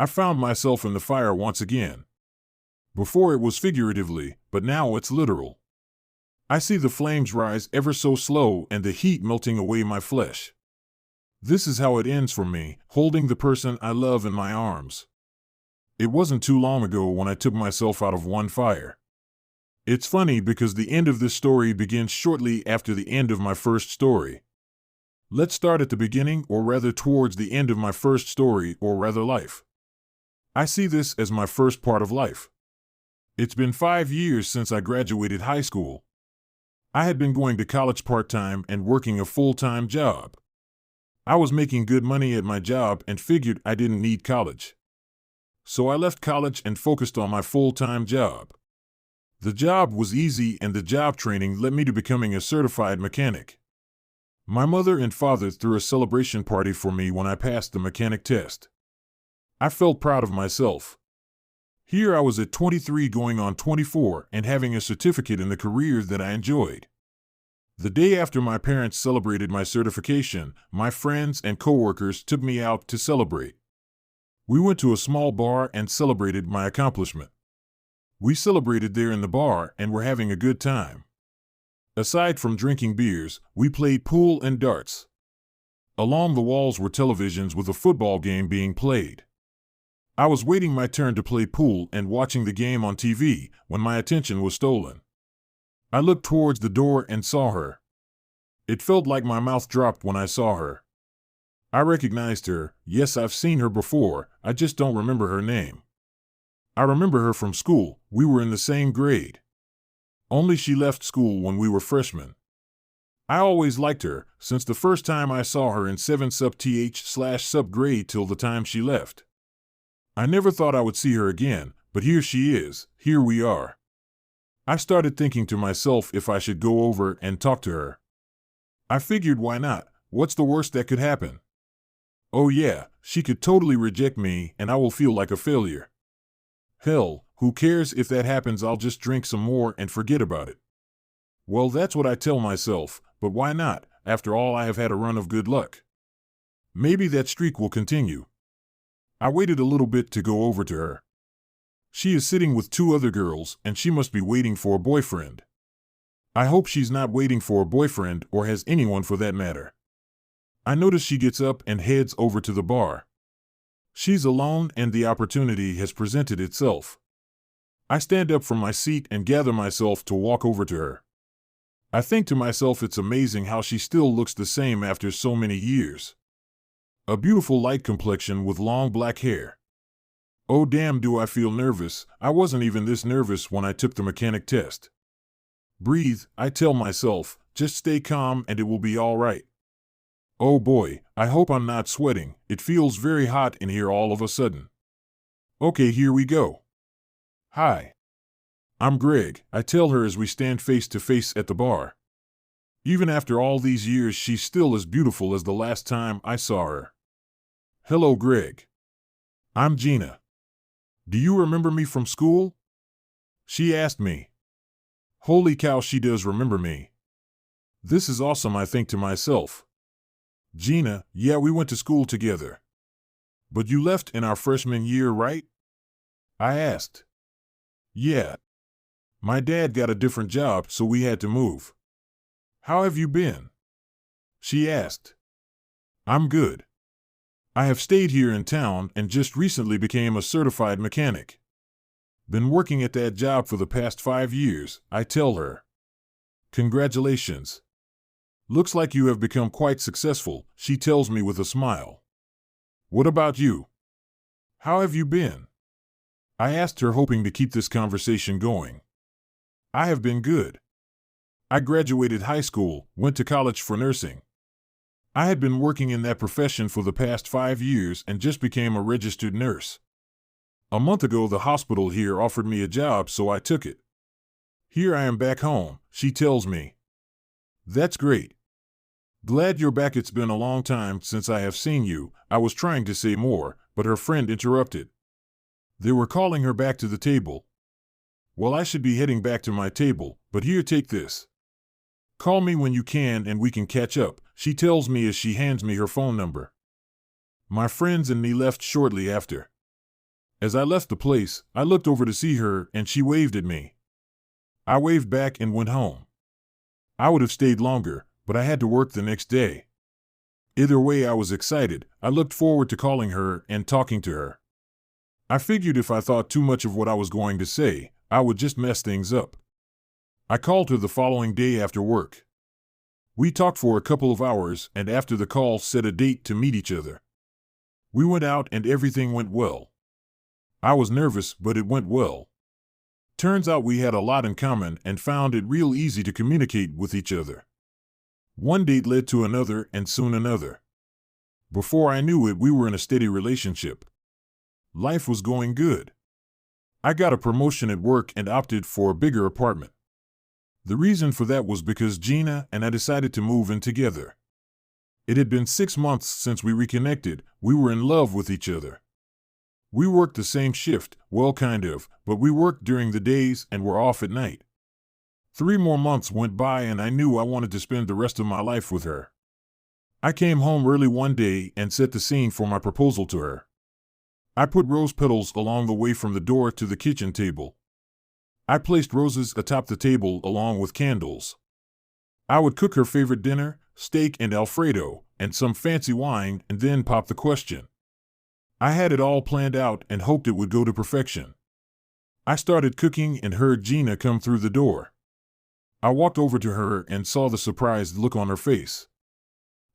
I found myself in the fire once again. Before it was figuratively, but now it's literal. I see the flames rise ever so slow and the heat melting away my flesh. This is how it ends for me, holding the person I love in my arms. It wasn't too long ago when I took myself out of one fire. It's funny because the end of this story begins shortly after the end of my first story. Let's start at the beginning, or rather towards the end of my first story, or rather life. I see this as my first part of life. It's been 5 years since I graduated high school. I had been going to college part-time and working a full-time job. I was making good money at my job and figured I didn't need college. So I left college and focused on my full-time job. The job was easy and the job training led me to becoming a certified mechanic. My mother and father threw a celebration party for me when I passed the mechanic test. I felt proud of myself. Here I was at 23 going on 24 and having a certificate in the career that I enjoyed. The day after my parents celebrated my certification, my friends and coworkers took me out to celebrate. We went to a small bar and celebrated my accomplishment. We celebrated there in the bar and were having a good time. Aside from drinking beers, we played pool and darts. Along the walls were televisions with a football game being played. I was waiting my turn to play pool and watching the game on TV when my attention was stolen. I looked towards the door and saw her. It felt like my mouth dropped when I saw her. I recognized her. Yes, I've seen her before, I just don't remember her name. I remember her from school, we were in the same grade. Only she left school when we were freshmen. I always liked her, since the first time I saw her in 7 sub grade till the time she left. I never thought I would see her again, but here she is, here we are. I started thinking to myself if I should go over and talk to her. I figured why not, what's the worst that could happen? Oh yeah, she could totally reject me and I will feel like a failure. Hell, who cares if that happens, I'll just drink some more and forget about it. Well, that's what I tell myself, but why not, after all I have had a run of good luck. Maybe that streak will continue. I waited a little bit to go over to her. She is sitting with 2 other girls and she must be waiting for a boyfriend. I hope she's not waiting for a boyfriend or has anyone for that matter. I notice she gets up and heads over to the bar. She's alone and the opportunity has presented itself. I stand up from my seat and gather myself to walk over to her. I think to myself it's amazing how she still looks the same after so many years. A beautiful light complexion with long black hair. Oh damn, do I feel nervous. I wasn't even this nervous when I took the mechanic test. Breathe, I tell myself, just stay calm and it will be all right. Oh boy, I hope I'm not sweating, it feels very hot in here all of a sudden. Okay, here we go. Hi. I'm Greg, I tell her as we stand face to face at the bar. Even after all these years, she's still as beautiful as the last time I saw her. Hello, Greg. I'm Gina. Do you remember me from school? She asked me. Holy cow, she does remember me. This is awesome, I think to myself. Gina, yeah, we went to school together. But you left in our freshman year, right? I asked. Yeah. My dad got a different job, so we had to move. How have you been? She asked. I'm good. I have stayed here in town and just recently became a certified mechanic. Been working at that job for the past 5 years, I tell her. Congratulations. Looks like you have become quite successful, she tells me with a smile. What about you? How have you been? I asked her, hoping to keep this conversation going. I have been good. I graduated high school, went to college for nursing. I had been working in that profession for the past 5 years and just became a registered nurse. A month ago, the hospital here offered me a job, so I took it. Here I am back home, she tells me. That's great. Glad you're back. It's been a long time since I have seen you. I was trying to say more, but her friend interrupted. They were calling her back to the table. Well, I should be heading back to my table, but here, take this. Call me when you can and we can catch up, she tells me as she hands me her phone number. My friends and me left shortly after. As I left the place, I looked over to see her and she waved at me. I waved back and went home. I would have stayed longer, but I had to work the next day. Either way, I was excited. I looked forward to calling her and talking to her. I figured if I thought too much of what I was going to say, I would just mess things up. I called her the following day after work. We talked for a couple of hours and after the call set a date to meet each other. We went out and everything went well. I was nervous, but it went well. Turns out we had a lot in common and found it real easy to communicate with each other. One date led to another and soon another. Before I knew it, we were in a steady relationship. Life was going good. I got a promotion at work and opted for a bigger apartment. The reason for that was because Gina and I decided to move in together. It had been 6 months since we reconnected. We were in love with each other. We worked the same shift, well, kind of, but we worked during the days and were off at night. 3 more months went by and I knew I wanted to spend the rest of my life with her. I came home early one day and set the scene for my proposal to her. I put rose petals along the way from the door to the kitchen table. I placed roses atop the table along with candles. I would cook her favorite dinner, steak and Alfredo, and some fancy wine, and then pop the question. I had it all planned out and hoped it would go to perfection. I started cooking and heard Gina come through the door. I walked over to her and saw the surprised look on her face.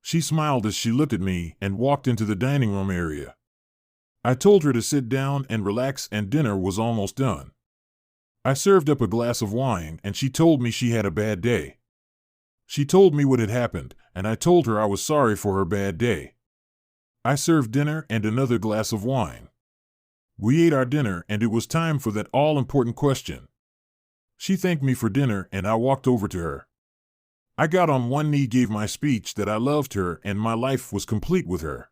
She smiled as she looked at me and walked into the dining room area. I told her to sit down and relax, and dinner was almost done. I served up a glass of wine and she told me she had a bad day. She told me what had happened, and I told her I was sorry for her bad day. I served dinner and another glass of wine. We ate our dinner and it was time for that all-important question. She thanked me for dinner and I walked over to her. I got on one knee, gave my speech that I loved her and my life was complete with her.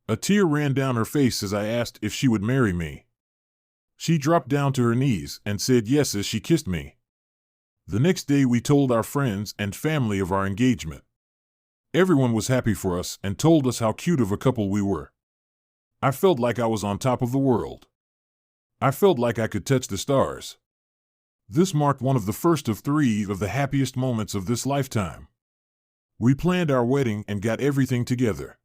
A tear ran down her face as I asked if she would marry me. She dropped down to her knees and said yes as she kissed me. The next day we told our friends and family of our engagement. Everyone was happy for us and told us how cute of a couple we were. I felt like I was on top of the world. I felt like I could touch the stars. This marked one of the first of 3 of the happiest moments of this lifetime. We planned our wedding and got everything together.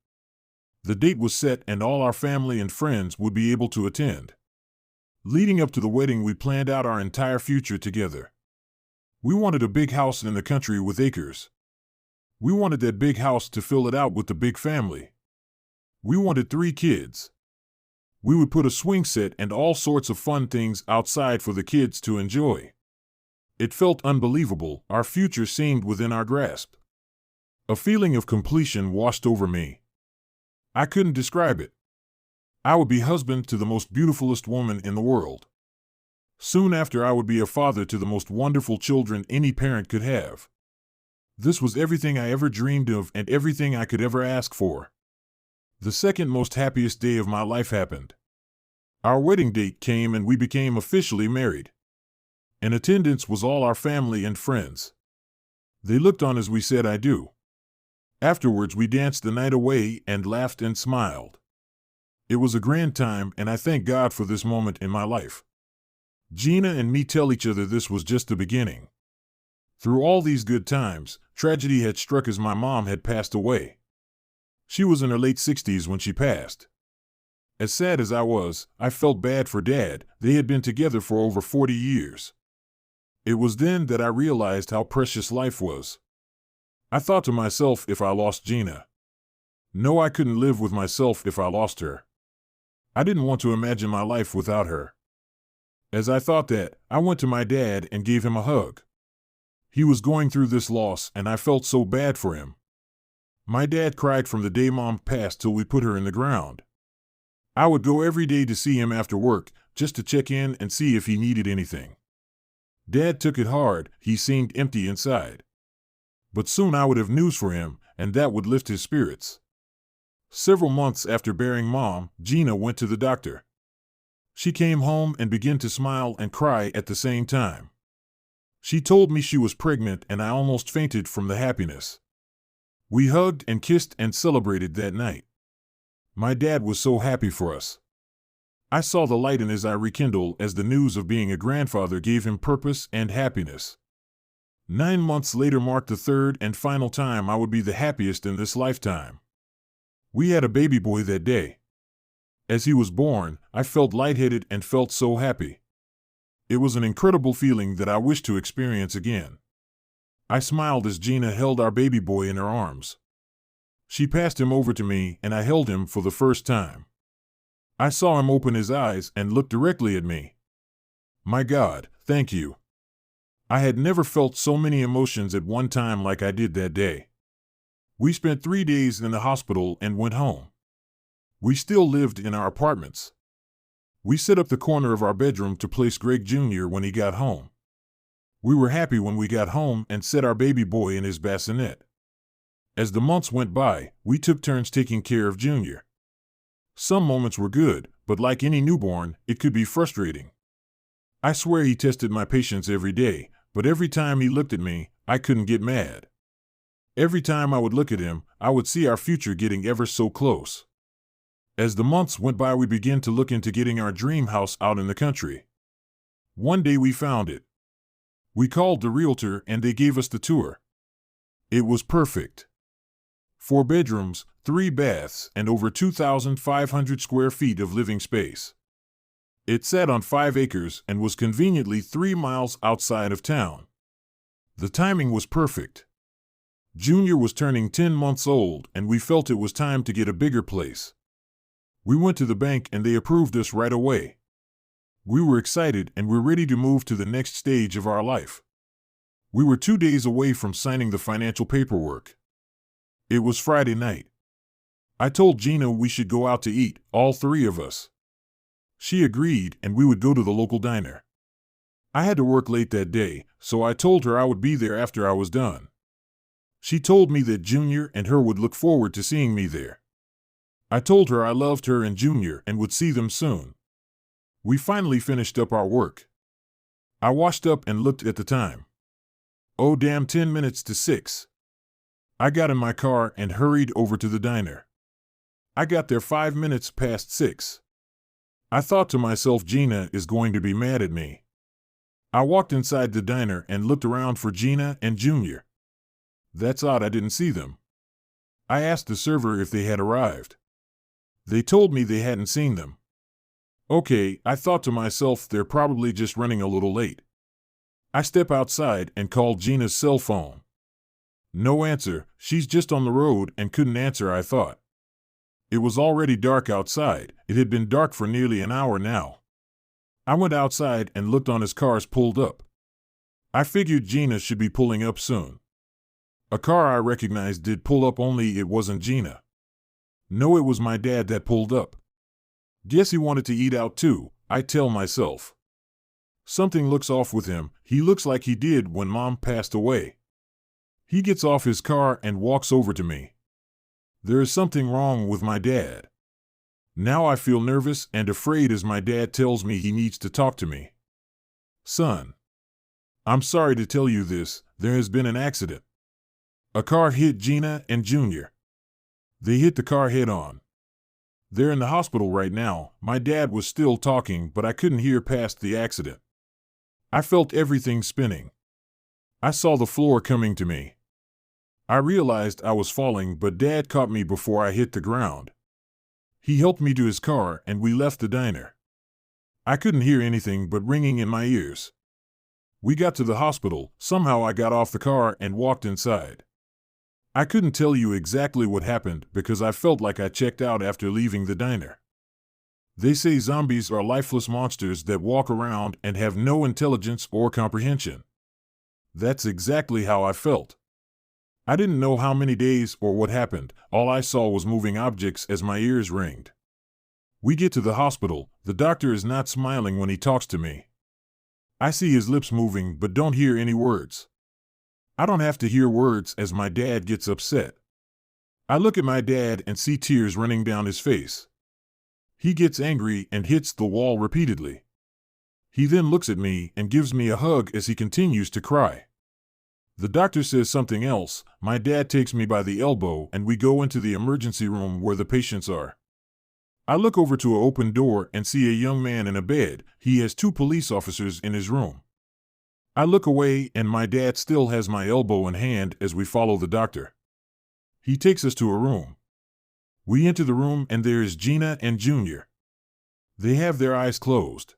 The date was set and all our family and friends would be able to attend. Leading up to the wedding, we planned out our entire future together. We wanted a big house in the country with acres. We wanted that big house to fill it out with the big family. We wanted 3 kids. We would put a swing set and all sorts of fun things outside for the kids to enjoy. It felt unbelievable. Our future seemed within our grasp. A feeling of completion washed over me. I couldn't describe it. I would be husband to the most beautifulest woman in the world. Soon after, I would be a father to the most wonderful children any parent could have. This was everything I ever dreamed of and everything I could ever ask for. The second most happiest day of my life happened. Our wedding date came and we became officially married. In attendance was all our family and friends. They looked on as we said "I do." Afterwards we danced the night away and laughed and smiled. It was a grand time and I thank God for this moment in my life. Gina and me tell each other this was just the beginning. Through all these good times, tragedy had struck as my mom had passed away. She was in her late 60s when she passed. As sad as I was, I felt bad for Dad. They had been together for over 40 years. It was then that I realized how precious life was. I thought to myself, if I lost Gina. No, I couldn't live with myself if I lost her. I didn't want to imagine my life without her. As I thought that, I went to my dad and gave him a hug. He was going through this loss and I felt so bad for him. My dad cried from the day Mom passed till we put her in the ground. I would go every day to see him after work, just to check in and see if he needed anything. Dad took it hard. He seemed empty inside. But soon I would have news for him, and that would lift his spirits. Several months after burying Mom, Gina went to the doctor. She came home and began to smile and cry at the same time. She told me she was pregnant and I almost fainted from the happiness. We hugged and kissed and celebrated that night. My dad was so happy for us. I saw the light in his eye rekindle as the news of being a grandfather gave him purpose and happiness. 9 months later marked the third and final time I would be the happiest in this lifetime. We had a baby boy that day. As he was born, I felt lightheaded and felt so happy. It was an incredible feeling that I wish to experience again. I smiled as Gina held our baby boy in her arms. She passed him over to me and I held him for the first time. I saw him open his eyes and look directly at me. My God, thank you. I had never felt so many emotions at one time like I did that day. We spent 3 days in the hospital and went home. We still lived in our apartments. We set up the corner of our bedroom to place Greg Jr. when he got home. We were happy when we got home and set our baby boy in his bassinet. As the months went by, we took turns taking care of Junior. Some moments were good, but like any newborn, it could be frustrating. I swear he tested my patience every day, but every time he looked at me, I couldn't get mad. Every time I would look at him, I would see our future getting ever so close. As the months went by, we began to look into getting our dream house out in the country. One day we found it. We called the realtor and they gave us the tour. It was perfect. 4 bedrooms, 3 baths, and over 2,500 square feet of living space. It sat on 5 acres and was conveniently 3 miles outside of town. The timing was perfect. Junior was turning 10 months old and we felt it was time to get a bigger place. We went to the bank and they approved us right away. We were excited and were ready to move to the next stage of our life. We were 2 days away from signing the financial paperwork. It was Friday night. I told Gina we should go out to eat, all 3 of us. She agreed and we would go to the local diner. I had to work late that day, so I told her I would be there after I was done. She told me that Junior and her would look forward to seeing me there. I told her I loved her and Junior and would see them soon. We finally finished up our work. I washed up and looked at the time. Oh damn, 10 minutes to 6. I got in my car and hurried over to the diner. I got there 5 minutes past 6. I thought to myself, Gina is going to be mad at me. I walked inside the diner and looked around for Gina and Junior. That's odd, I didn't see them. I asked the server if they had arrived. They told me they hadn't seen them. Okay, I thought to myself, they're probably just running a little late. I step outside and called Gina's cell phone. No answer, she's just on the road and couldn't answer, I thought. It was already dark outside, it had been dark for nearly an hour now. I went outside and looked on as cars pulled up. I figured Gina should be pulling up soon. A car I recognized did pull up, only it wasn't Gina. No, it was my dad that pulled up. Guess he wanted to eat out too, I tell myself. Something looks off with him, he looks like he did when Mom passed away. He gets off his car and walks over to me. There is something wrong with my dad. Now I feel nervous and afraid as my dad tells me he needs to talk to me. Son, I'm sorry to tell you this, there has been an accident. A car hit Gina and Junior. They hit the car head on. They're in the hospital right now. My dad was still talking, but I couldn't hear past the accident. I felt everything spinning. I saw the floor coming to me. I realized I was falling, but Dad caught me before I hit the ground. He helped me to his car and we left the diner. I couldn't hear anything but ringing in my ears. We got to the hospital. Somehow I got off the car and walked inside. I couldn't tell you exactly what happened because I felt like I checked out after leaving the diner. They say zombies are lifeless monsters that walk around and have no intelligence or comprehension. That's exactly how I felt. I didn't know how many days or what happened. All I saw was moving objects as my ears ringed. We get to the hospital. The doctor is not smiling when he talks to me. I see his lips moving but don't hear any words. I don't have to hear words as my dad gets upset. I look at my dad and see tears running down his face. He gets angry and hits the wall repeatedly. He then looks at me and gives me a hug as he continues to cry. The doctor says something else. My dad takes me by the elbow and we go into the emergency room where the patients are. I look over to an open door and see a young man in a bed. He has 2 police officers in his room. I look away and my dad still has my elbow in hand as we follow the doctor. He takes us to a room. We enter the room and there is Gina and Junior. They have their eyes closed.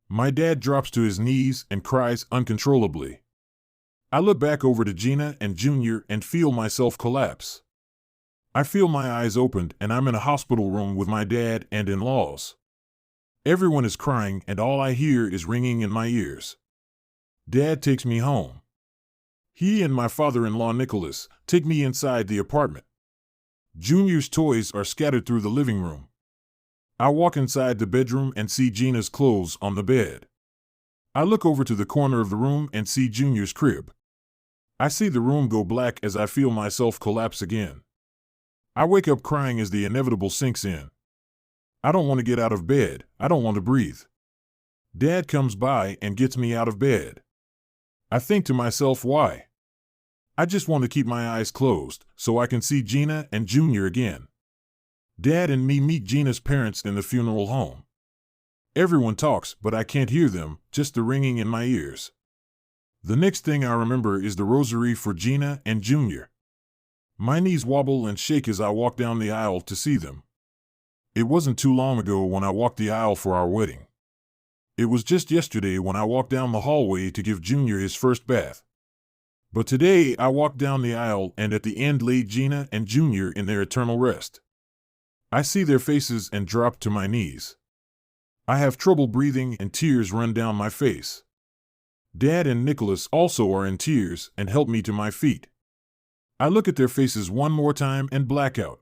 My dad drops to his knees and cries uncontrollably. I look back over to Gina and Junior and feel myself collapse. I feel my eyes opened and I'm in a hospital room with my dad and in-laws. Everyone is crying and all I hear is ringing in my ears. Dad takes me home. He and my father-in-law Nicholas take me inside the apartment. Junior's toys are scattered through the living room. I walk inside the bedroom and see Gina's clothes on the bed. I look over to the corner of the room and see Junior's crib. I see the room go black as I feel myself collapse again. I wake up crying as the inevitable sinks in. I don't want to get out of bed. I don't want to breathe. Dad comes by and gets me out of bed. I think to myself, why? I just want to keep my eyes closed so I can see Gina and Junior again. Dad and me meet Gina's parents in the funeral home. Everyone talks, but I can't hear them, just the ringing in my ears. The next thing I remember is the rosary for Gina and Junior. My knees wobble and shake as I walk down the aisle to see them. It wasn't too long ago when I walked the aisle for our wedding. It was just yesterday when I walked down the hallway to give Junior his first bath. But today I walked down the aisle and at the end laid Gina and Junior in their eternal rest. I see their faces and drop to my knees. I have trouble breathing and tears run down my face. Dad and Nicholas also are in tears and help me to my feet. I look at their faces one more time and black out.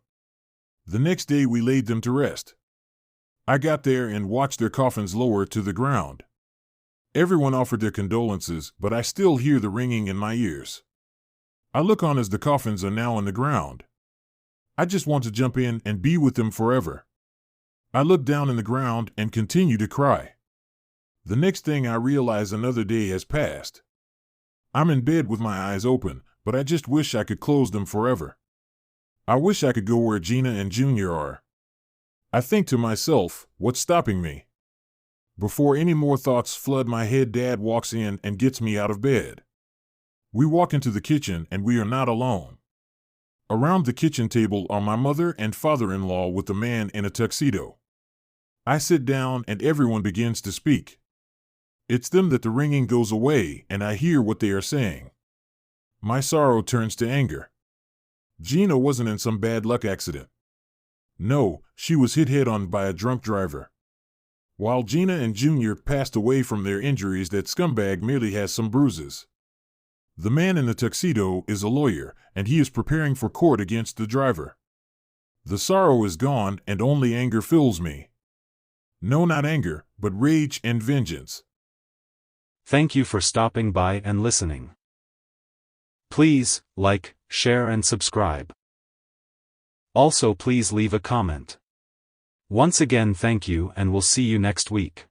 The next day we laid them to rest. I got there and watched their coffins lower to the ground. Everyone offered their condolences, but I still hear the ringing in my ears. I look on as the coffins are now on the ground. I just want to jump in and be with them forever. I look down in the ground and continue to cry. The next thing I realize, another day has passed. I'm in bed with my eyes open, but I just wish I could close them forever. I wish I could go where Gina and Junior are. I think to myself, what's stopping me? Before any more thoughts flood my head, Dad walks in and gets me out of bed. We walk into the kitchen and we are not alone. Around the kitchen table are my mother and father-in-law with the man in a tuxedo. I sit down and everyone begins to speak. It's them that the ringing goes away and I hear what they are saying. My sorrow turns to anger. Gina wasn't in some bad luck accident. No, she was hit head-on by a drunk driver. While Gina and Junior passed away from their injuries, that scumbag merely has some bruises. The man in the tuxedo is a lawyer, and he is preparing for court against the driver. The sorrow is gone, and only anger fills me. No, not anger, but rage and vengeance. Thank you for stopping by and listening. Please, like, share and subscribe. Also please leave a comment. Once again thank you and we'll see you next week.